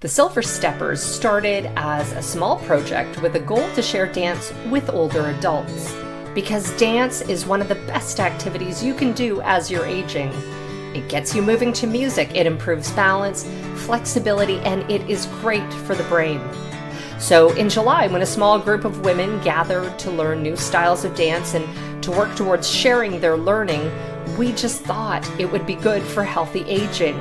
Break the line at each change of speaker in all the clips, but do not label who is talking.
The Silver Steppers started as a small project with a goal to share dance with older adults. Because dance is one of the best activities you can do as you're aging. It gets you moving to music, it improves balance, flexibility, and it is great for the brain. So in July, when a small group of women gathered to learn new styles of dance and to work towards sharing their learning, we just thought it would be good for healthy aging.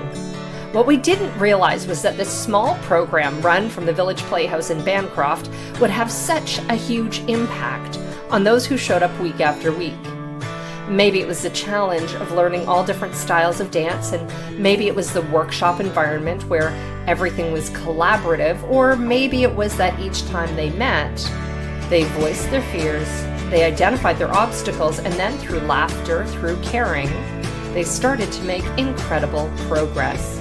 What we didn't realize was that this small program run from the Village Playhouse in Bancroft would have such a huge impact on those who showed up week after week. Maybe it was the challenge of learning all different styles of dance, and maybe it was the workshop environment where everything was collaborative, or maybe it was that each time they met, they voiced their fears, they identified their obstacles, and then through laughter, through caring, they started to make incredible progress.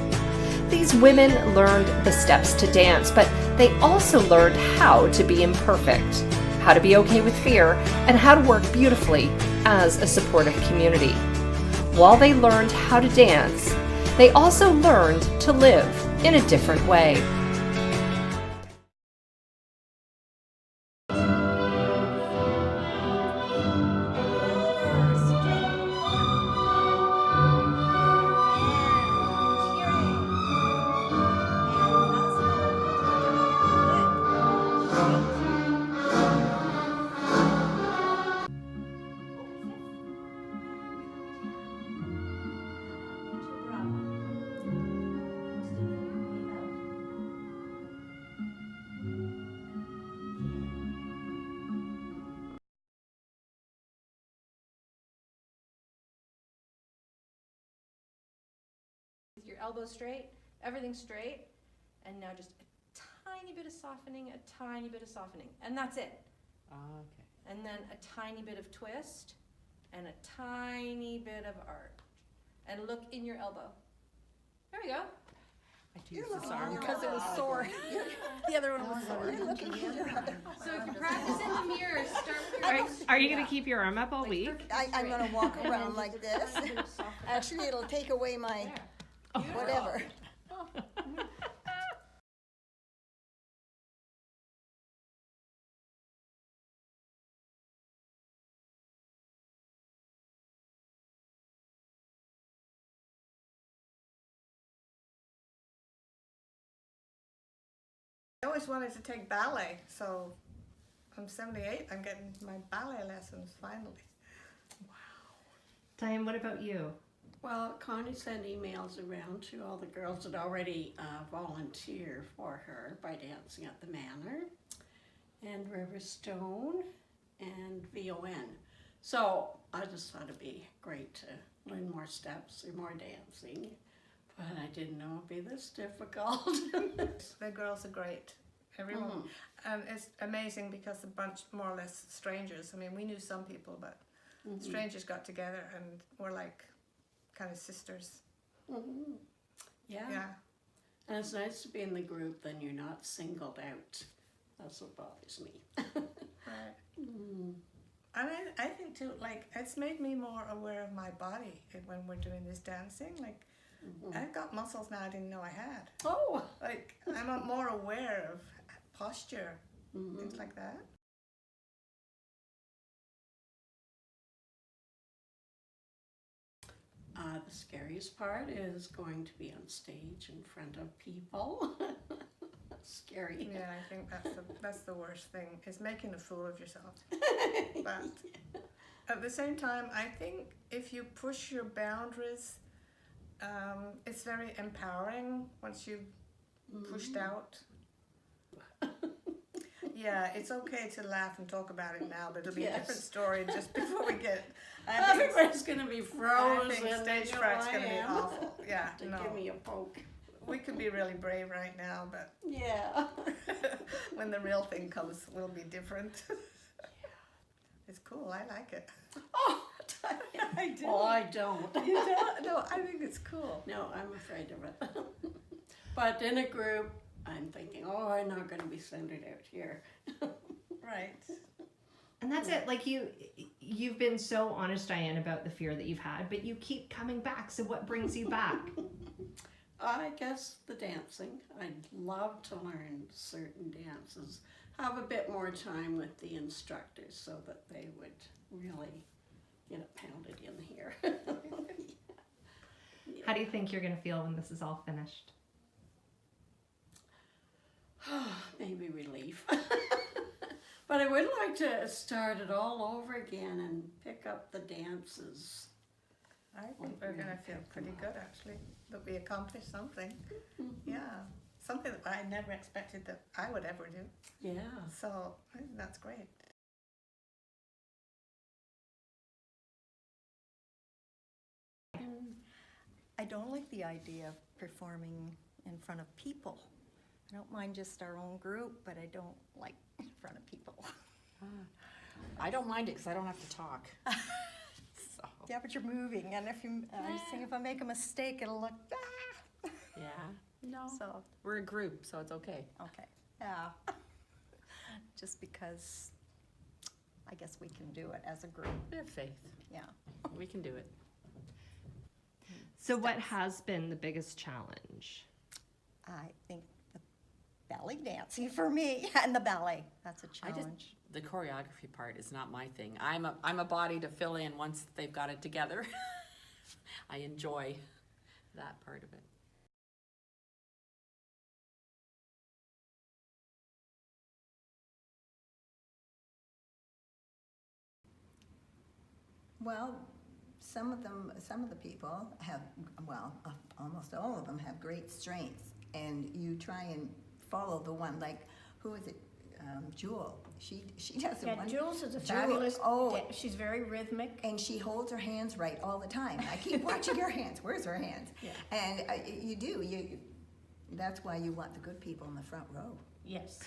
These women learned the steps to dance, but they also learned how to be imperfect, how to be okay with fear, and how to work beautifully as a supportive community. While they learned how to dance, they also learned to live in a different way.
Your elbows straight, everything straight, and now just a tiny bit of softening, a tiny bit of softening, and that's it.
Okay.
And then a tiny bit of twist, and a tiny bit of arch. And look in your elbow. There we go.
I teased this arm
Because it was sore. The other one was sore. So if you're practicing the mirror, start with your elbows.
Are you going to keep your arm up all week?
I'm going to walk around like this. Actually, it'll take away my whatever.
I always wanted to take ballet, so I'm 78. I'm getting my ballet lessons finally.
Diane, what about you?
Well, Connie sent emails around to all the girls that already volunteer for her by dancing at the Manor and Riverstone and VON. So I just thought it'd be great to learn more steps or more dancing, but I didn't know it'd be this difficult.
The girls are great, everyone. And it's amazing because the bunch more or less strangers. I mean, we knew some people, but strangers got together and were like kind of sisters.
Yeah.
Yeah.
And it's nice to be in the group, then you're not singled out. That's what bothers me.
Right. And I think too, like, it's made me more aware of my body when we're doing this dancing. Like, I've got muscles now I didn't know I had.
Oh!
Like, I'm more aware of posture, things like that.
The scariest part is going to be on stage in front of people. Scary.
Yeah, I think that's the worst thing, is making a fool of yourself. But at the same time, I think if you push your boundaries, it's very empowering once you've pushed out. Yeah, it's okay to laugh and talk about it now, but it'll be a different story just before we get.
Everybody's going to be frozen.
I think stage fright's going to be awful. Yeah,
To
no.
give me a poke.
We could be really brave right now, but
Yeah.
when the real thing comes, we'll be different. It's cool. I like it.
Oh,
I do.
well, I don't.
You don't? No, I think it's cool.
No, I'm afraid of it. But in a group, I'm thinking, oh, I'm not going to be centered out here.
Right.
And that's it. Like you've been so honest, Diane, about the fear that you've had, but you keep coming back. So what brings you back?
I guess the dancing. I'd love to learn certain dances. Have a bit more time with the instructors so that they would really get it pounded in here.
How do you think you're going to feel when this is all finished?
Maybe relief. But I would like to start it all over again and pick up the dances.
I think we're going to feel pretty good, actually, that we accomplished something. Yeah, something that I never expected that I would ever do.
Yeah.
So I think that's great.
I don't like the idea of performing in front of people. I don't mind just our own group, but I don't like in front of people.
I don't mind it because I don't have to talk. So,
Yeah, but you're moving, and if you, I just think if I make a mistake, it'll look,
yeah. No.
So,
We're a group, so it's okay.
okay, yeah. Just because I guess we can do it as a group,
We have faith.
yeah.
We can do it.
So what has been the biggest challenge?
I think the belly dancing for me, and the ballet, that's a
I just-
challenge.
The choreography part is not my thing. I'm a body to fill in once they've got it together. I enjoy that part of it.
Well, some of the people have, well, almost all of them have great strengths, and you try and follow the one, like, who is it? Jewel. She does
Yeah,
one.
Jules is a
Jewel,
fabulous,
oh.
she's very rhythmic.
And she holds her hands right all the time. I keep watching her hands. Where's her hands?
Yeah.
And you do. That's why you want the good people in the front row.
Yes.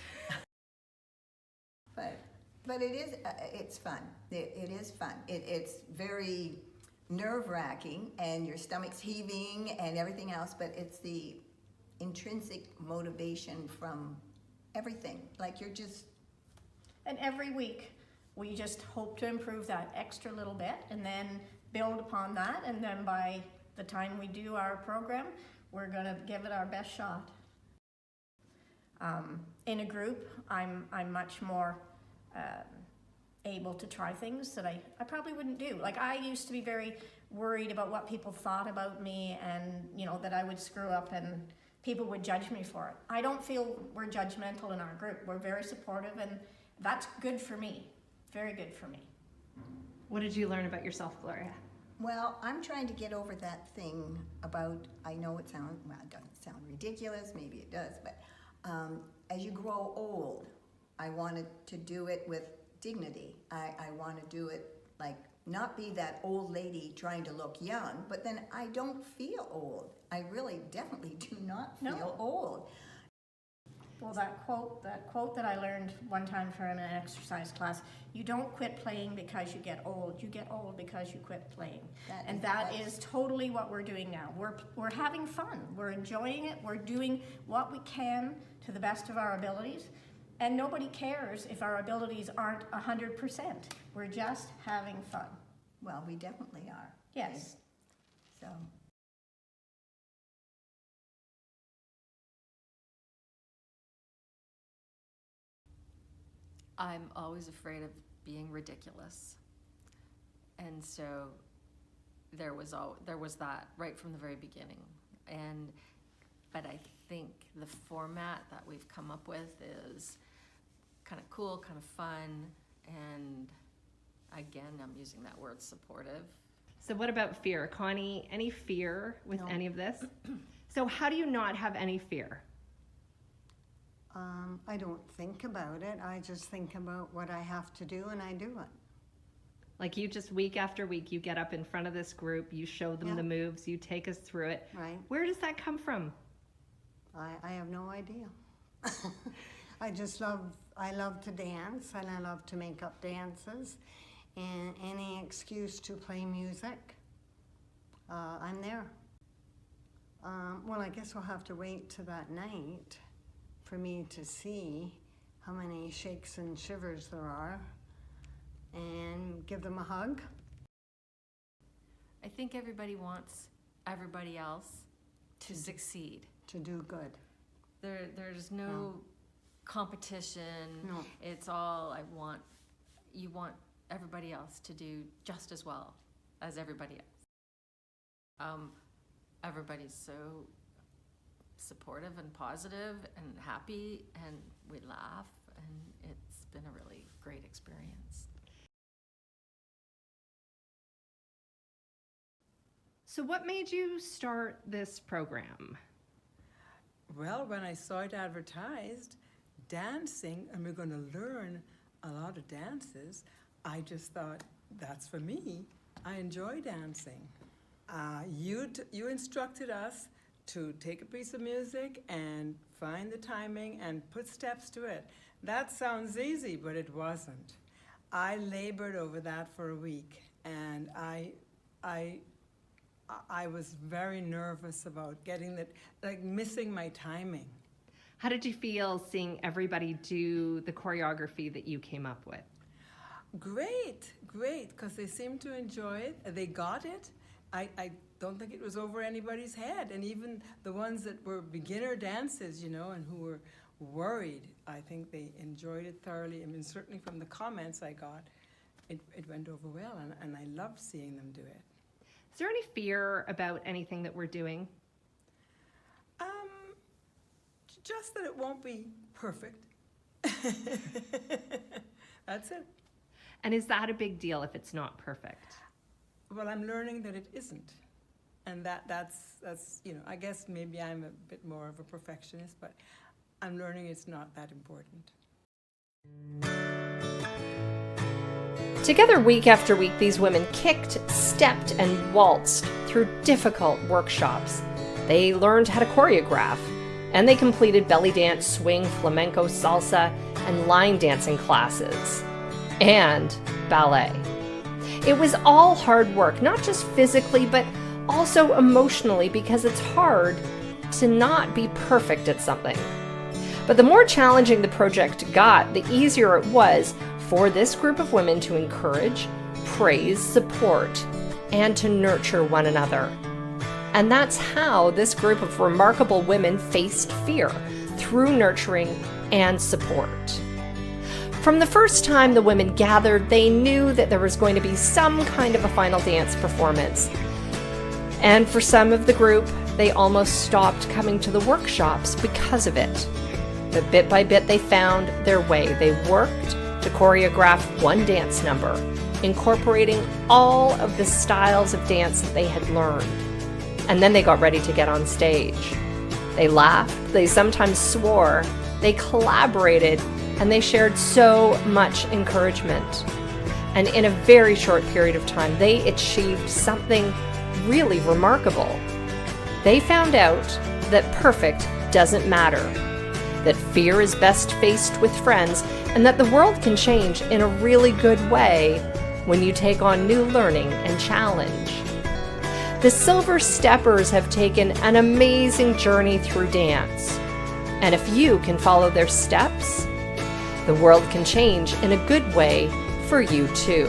But it is. It's fun. It is fun. It's very nerve-wracking, and your stomach's heaving and everything else. But it's the intrinsic motivation from everything. Like you're just.
And every week, we just hope to improve that extra little bit and then build upon that. And then by the time we do our program, we're going to give it our best shot. In a group, I'm much more able to try things that I probably wouldn't do. Like I used to be very worried about what people thought about me, and that I would screw up and people would judge me for it. I don't feel we're judgmental in our group. We're very supportive, and that's good for me. Very good for me.
What did you learn about yourself, Gloria?
Well, I'm trying to get over that thing about, I know it doesn't sound ridiculous, maybe it does, but as you grow old, I wanted to do it with dignity. I want to do it like, not be that old lady trying to look young, but then I don't feel old. I really definitely do not feel old.
Well, that quote that I learned one time from an exercise class, you don't quit playing because you get old. You get old because you quit playing. That is totally what we're doing now. We're having fun. We're enjoying it. We're doing what we can to the best of our abilities. And nobody cares if our abilities aren't 100%. We're just having fun.
Well, we definitely are.
Yes.
So.
I'm always afraid of being ridiculous. And so there was that right from the very beginning. But I think the format that we've come up with is kind of cool, kind of fun, and again, I'm using that word, supportive.
So what about fear? Connie, any fear with
No.
any of this? So how do you not have any fear?
I don't think about it. I just think about what I have to do, and I do it.
Like you just week after week, you get up in front of this group, you show them the moves, you take us through it.
Right.
Where does that come from?
I have no idea. I love to dance, and I love to make up dances, and any excuse to play music, I'm there. Well, I guess we'll have to wait till that night for me to see how many shakes and shivers there are and give them a hug.
I think everybody wants everybody else to succeed.
To do good.
There's no competition.
No.
It's all you want everybody else to do just as well as everybody else. Everybody's so supportive and positive and happy, and we laugh, and it's been a really great experience.
So what made you start this program?
Well, when I saw it advertised, dancing, and we're going to learn a lot of dances, I just thought, that's for me. I enjoy dancing. You instructed us to take a piece of music and find the timing and put steps to it. That sounds easy, but it wasn't. I labored over that for a week, and I was very nervous about getting that, like missing my timing.
How did you feel seeing everybody do the choreography that you came up with?
Great, because they seemed to enjoy it. They got it. I don't think it was over anybody's head. And even the ones that were beginner dances, and who were worried, I think they enjoyed it thoroughly. I mean, certainly from the comments I got, it went over well, and I loved seeing them do it.
Is there any fear about anything that we're doing?
Just that it won't be perfect. That's it.
And is that a big deal if it's not perfect?
Well, I'm learning that it isn't. And that's I guess maybe I'm a bit more of a perfectionist, but I'm learning it's not that important.
Together, week after week, these women kicked, stepped, and waltzed through difficult workshops. They learned how to choreograph, and they completed belly dance, swing, flamenco, salsa, and line dancing classes, and ballet. It was all hard work, not just physically, but also emotionally, because it's hard to not be perfect at something. But the more challenging the project got, the easier it was for this group of women to encourage, praise, support, and to nurture one another. And that's how this group of remarkable women faced fear, through nurturing and support. From the first time the women gathered, they knew that there was going to be some kind of a final dance performance. And for some of the group, they almost stopped coming to the workshops because of it. But bit by bit, they found their way. They worked to choreograph one dance number, incorporating all of the styles of dance that they had learned. And then they got ready to get on stage. They laughed, they sometimes swore, they collaborated, and they shared so much encouragement. And in a very short period of time, they achieved something really remarkable. They found out that perfect doesn't matter, that fear is best faced with friends, and that the world can change in a really good way when you take on new learning and challenge. The Silver Steppers have taken an amazing journey through dance. And if you can follow their steps, the world can change in a good way for you too.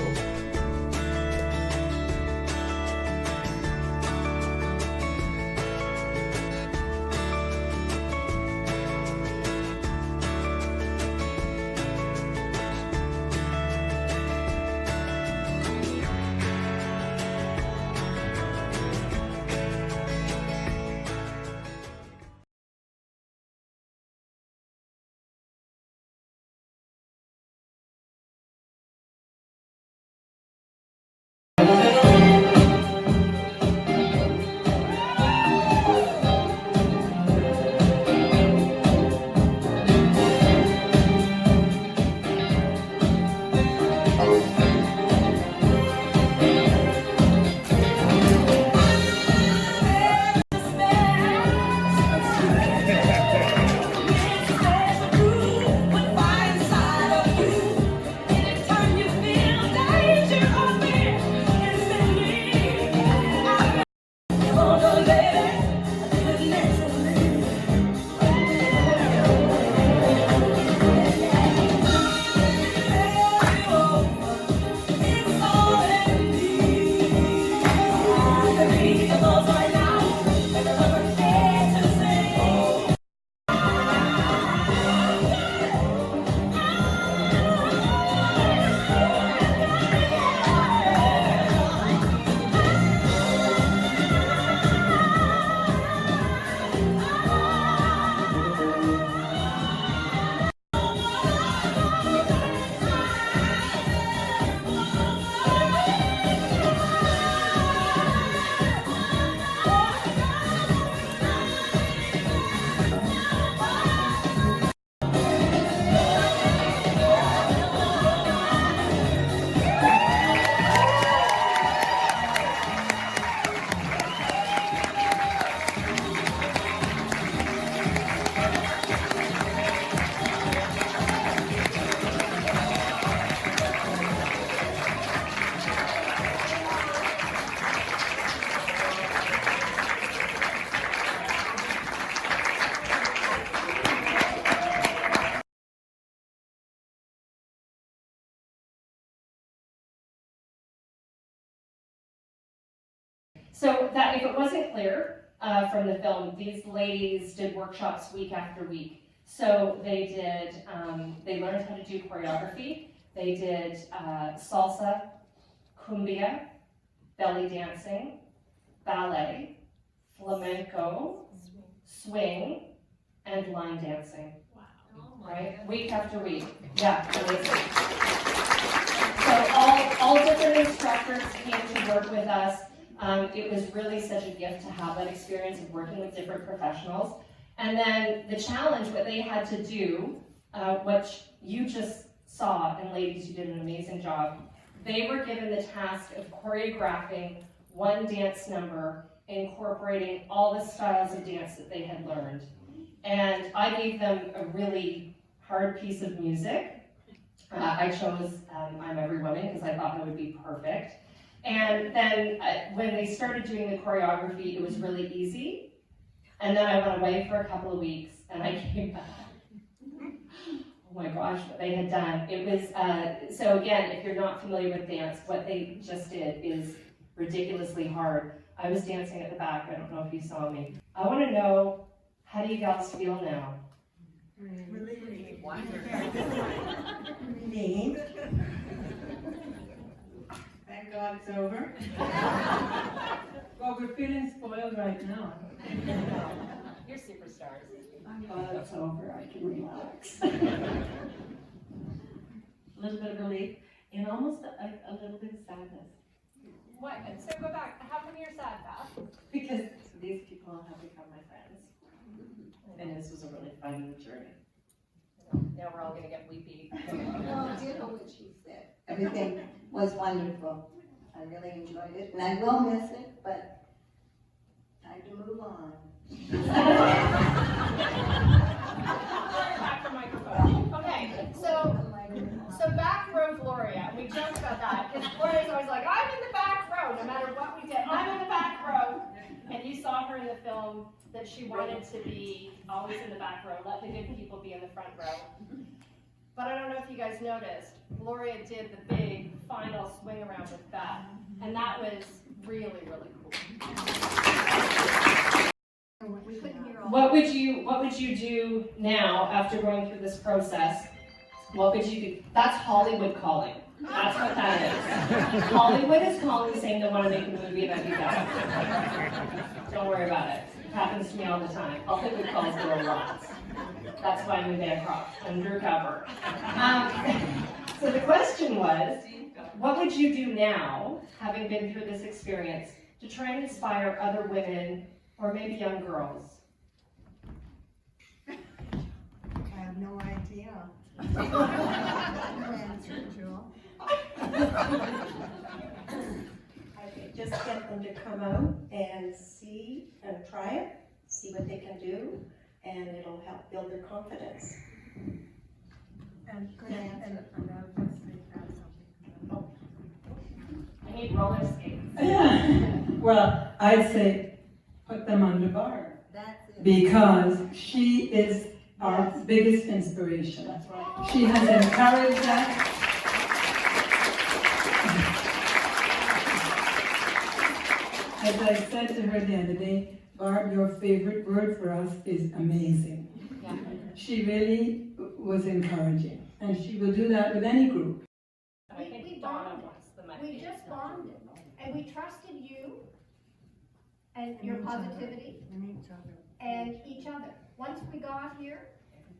So that if it wasn't clear from the film, these ladies did workshops week after week. So they did, they learned how to do choreography. They did salsa, cumbia, belly dancing, ballet, flamenco, swing, and line dancing. Right? Week after week. Yeah, amazing. So all different instructors came to work with us. It was really such a gift to have that experience of working with different professionals. And then the challenge, what they had to do, which you just saw, and ladies, you did an amazing job. They were given the task of choreographing one dance number, incorporating all the styles of dance that they had learned. And I gave them a really hard piece of music. I chose I'm Every Woman because I thought that would be perfect. And then when they started doing the choreography, it was really easy. And then I went away for a couple of weeks and I came back. Oh my gosh, what they had done. It was, so again, if you're not familiar with dance, what they just did is ridiculously hard. I was dancing at the back, I don't know if you saw me. I want to know, how do you guys feel now?
Relieved. Thank God it's over. Well, we're feeling spoiled right now.
You're superstars. I'm glad it's over, I can relax.
A little bit of relief and almost a little bit of sadness.
What? So go back. How come you're sad, Beth?
Because these people have become my friends. And this was a really fun journey.
Now we're all gonna get weepy.
Well, do you know what she said? Everything was wonderful. I really enjoyed it, and I will miss it, but time to move on.
Back the microphone. Okay, so back row Gloria. We joked about that because Gloria's always like, I'm in the back row, no matter what we did. I'm in the back row. And you saw her in the film that she wanted to be always in the back row, let the good people be in the front row. But I don't know if you guys noticed, Gloria did the big final swing around with Beth, and that was really, really cool.
What would you do now after going through this process? What would you do? That's Hollywood calling. That's what that is. Hollywood is calling saying they want to make a movie about you guys. Don't worry about it. It happens to me all the time. Hollywood calls there a lot. That's why I'm in Bancroft, undercover. So the question was, what would you do now, having been through this experience, to try and inspire other women or maybe young girls?
I have no idea.
I think just get them to come out and see and try it, see what they can do, and it'll help build their confidence.
And I'll just add something.
I need roller skates.
Well, I'd say put them on the bar.
That's it.
Because she is our biggest inspiration.
That's right.
She has encouraged us. As I said to her the other day, Barb, your favorite word for us is amazing.
Yeah.
She really was encouraging, and she will do that with any group.
I think
We
Donna
bonded.
wants the mic.
We just bonded, and we trusted you and your positivity
And each other.
and each other. Once we got here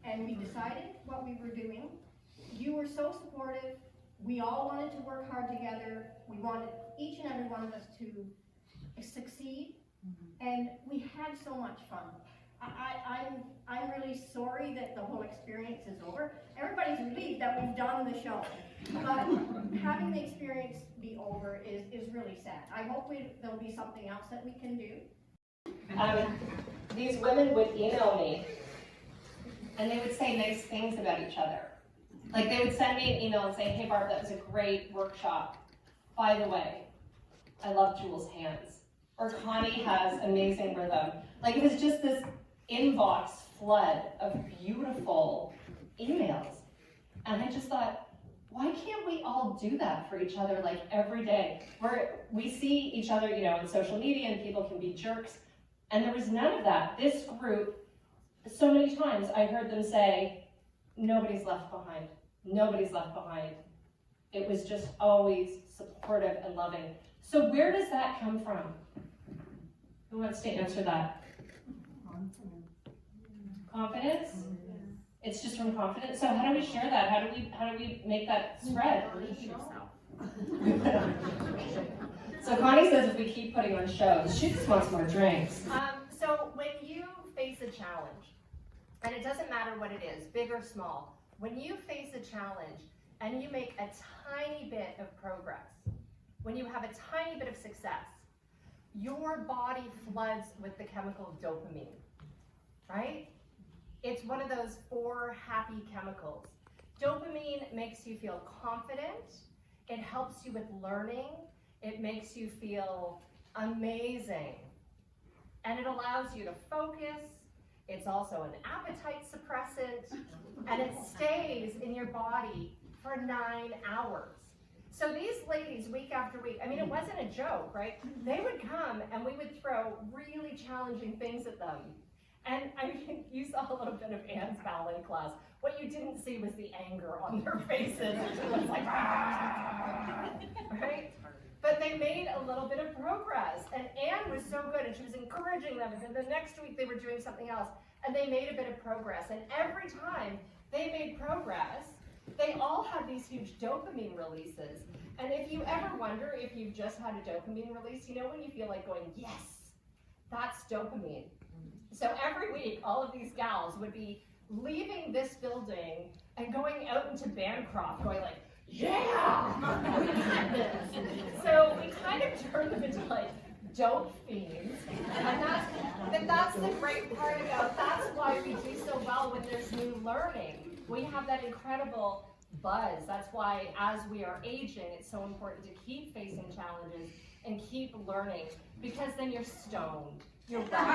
and we decided what we were doing, you were so supportive. We all wanted to work hard together. We wanted each and every one of us to succeed, and we had so much fun. I'm really sorry that the whole experience is over. Everybody's relieved that we've done the show, but having the experience be over is really sad. I hope there'll be something else that we can do.
These women would email me, and they would say nice things about each other. Like they would send me an email and say, hey Barb, that was a great workshop. By the way, I love Jules' hands. Or Connie has amazing rhythm. Like it was just this inbox flood of beautiful emails. And I just thought,
Why can't we all do that for each other like every day? We see each other, you know, on social media and people can be jerks. And there was none of that. This group, so many times I heard them say, nobody's left behind. Nobody's left behind. It was just always supportive and loving. So where does that come from? Who wants to answer that? Confidence? It's just from confidence. So how do we share that? How do we make that spread? So Connie says if we keep putting on shows, she just wants more drinks.
So when you face a challenge, and it doesn't matter what it is, big or small, when you face a challenge and you make a tiny bit of progress, when you have a tiny bit of success, your body floods with the chemical dopamine, right? It's one of those 4 happy chemicals. Dopamine makes you feel confident. It helps you with learning. It makes you feel amazing. And it allows you to focus. It's also an appetite suppressant. And it stays in your body for 9 hours. So these ladies, week after week, I mean, it wasn't a joke, right? They would come and we would throw really challenging things at them. And I mean, you saw a little bit of Anne's ballet class. What you didn't see was the anger on their faces. It was like, ah, right? But they made a little bit of progress. And Anne was so good, and she was encouraging them. And the next week they were doing something else, and they made a bit of progress. And every time they made progress, they all had these huge dopamine releases. And if you ever wonder if you've just had a dopamine release, you know when you feel like going, yes, that's dopamine. So every week, all of these gals would be leaving this building and going out into Bancroft, going like, yeah, we got this. So we kind of turned them into like dope fiends. And that's the great part about, that's why we do so well when there's new learning. We have that incredible buzz. That's why as we are aging, it's so important to keep facing challenges and keep learning, because then you're stoned. You're welcome.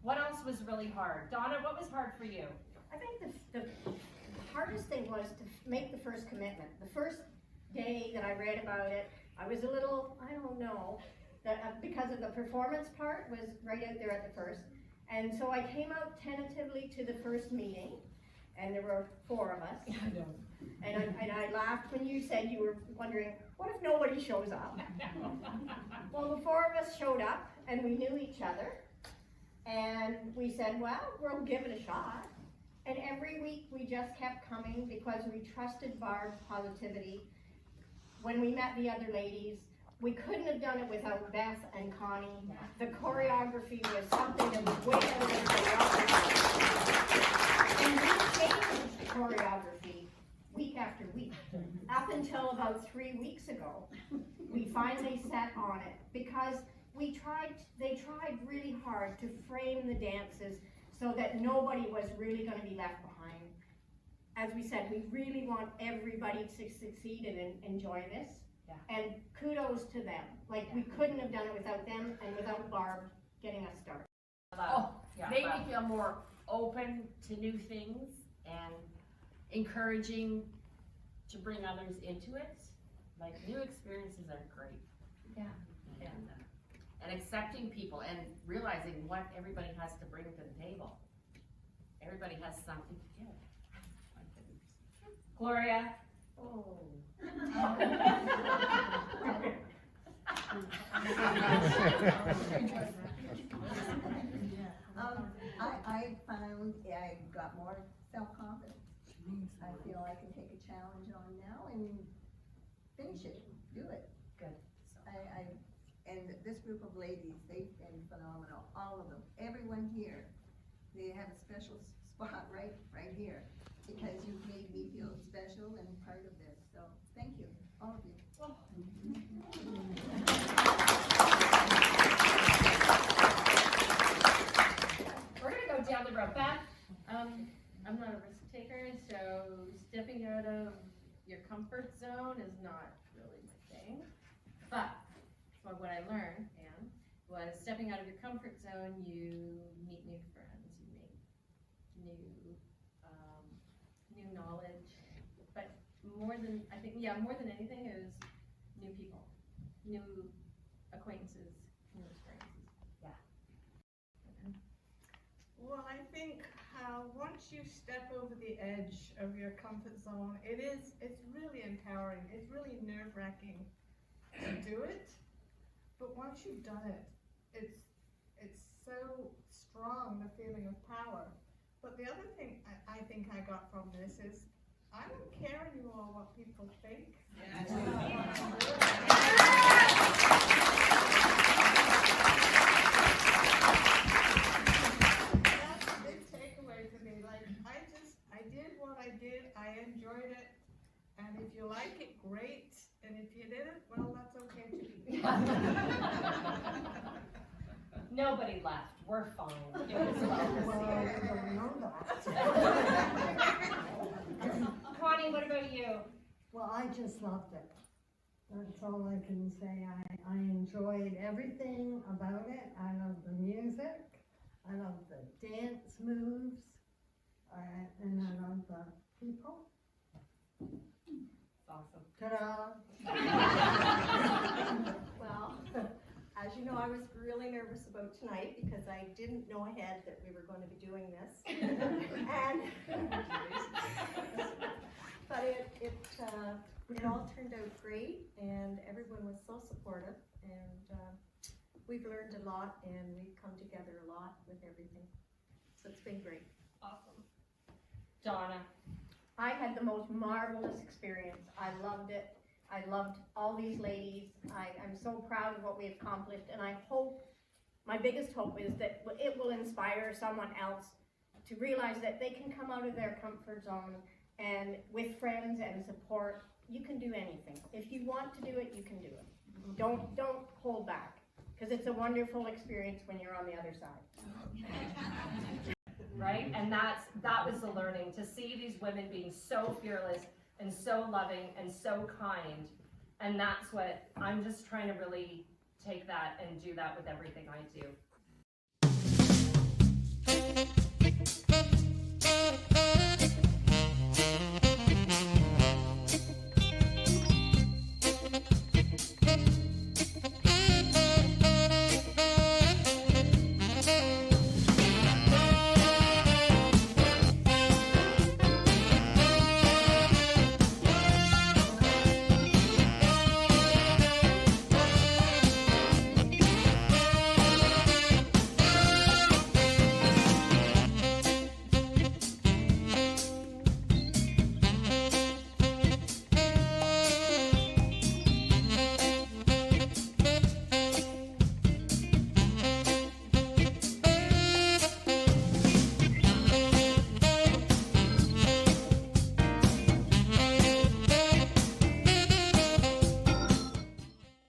What else was really hard? Donna, what was hard for you?
I think the hardest thing was to make the first commitment. The first day that I read about it, I was a little, I don't know, because of the performance part was right out there at the first. And so I came out tentatively to the first meeting, and there were 4 of us.
Yeah, I know.
And I laughed when you said you were wondering, what if nobody shows up? Well, the 4 of us showed up, and we knew each other. And we said, well, we'll give it a shot. And every week we just kept coming because we trusted Barb's positivity. When we met the other ladies, we couldn't have done it without Beth and Connie. The choreography was something that was way out of the And we changed choreography week after week. Up until about 3 weeks ago, we finally set on it because they tried really hard to frame the dances so that nobody was really going to be left behind. As we said, we really want everybody to succeed and enjoy this. Yeah. And kudos to them. Like, we couldn't have done it without them and without Barb getting us started.
Made me feel more open to new things and encouraging to bring others into it. Like, new experiences are great.
Yeah.
And accepting people and realizing what everybody has to bring to the table. Everybody has something to give. My goodness.
Gloria.
Oh.
I found I got more self-confidence. I feel I can take a challenge on now and finish it, do it.
Good.
And this group of ladies, they've been phenomenal, all of them. Everyone here, they have a special spot right here, because you've made me feel special and part of this. So thank you, all of you.
We're gonna go down the road. Beth?
I'm not a risk taker, so stepping out of your comfort zone is not really my thing. But what I learned, Anne, was stepping out of your comfort zone, you meet new friends, you make new knowledge, than, I think, yeah, more than anything is new people, new acquaintances, new experiences. Yeah.
Well, I think once you step over the edge of your comfort zone, it's really empowering. It's really nerve-wracking to do it, but once you've done it, it's so strong, the feeling of power. But the other thing I think I got from this is I don't care anymore what people think. That's a big takeaway for me. Like, I did what I did, I enjoyed it, and if you like it, great, and if you didn't, well, that's okay too.
Nobody left. We're fine. It was Connie, what about you?
Well, I just loved it. That's all I can say. I enjoyed everything about it. I loved the music. I loved the dance moves. And I loved the people.
Awesome.
Ta-da!
Well, as you know, I was really nervous about tonight because I didn't know ahead that we were going to be doing this. But it all turned out great, and everyone was so supportive, and we've learned a lot, and we've come together a lot with everything. So it's been great.
Awesome. Donna.
I had the most marvelous experience. I loved it. I loved all these ladies. I'm so proud of what we accomplished, and I hope, my biggest hope is that it will inspire someone else to realize that they can come out of their comfort zone, and with friends and support, you can do anything. If you want to do it, you can do it. Don't hold back, because it's a wonderful experience when you're on the other side.
Right? And that was the learning, to see these women being so fearless and so loving and so kind. And that's what I'm just trying to really take that and do that with everything I do.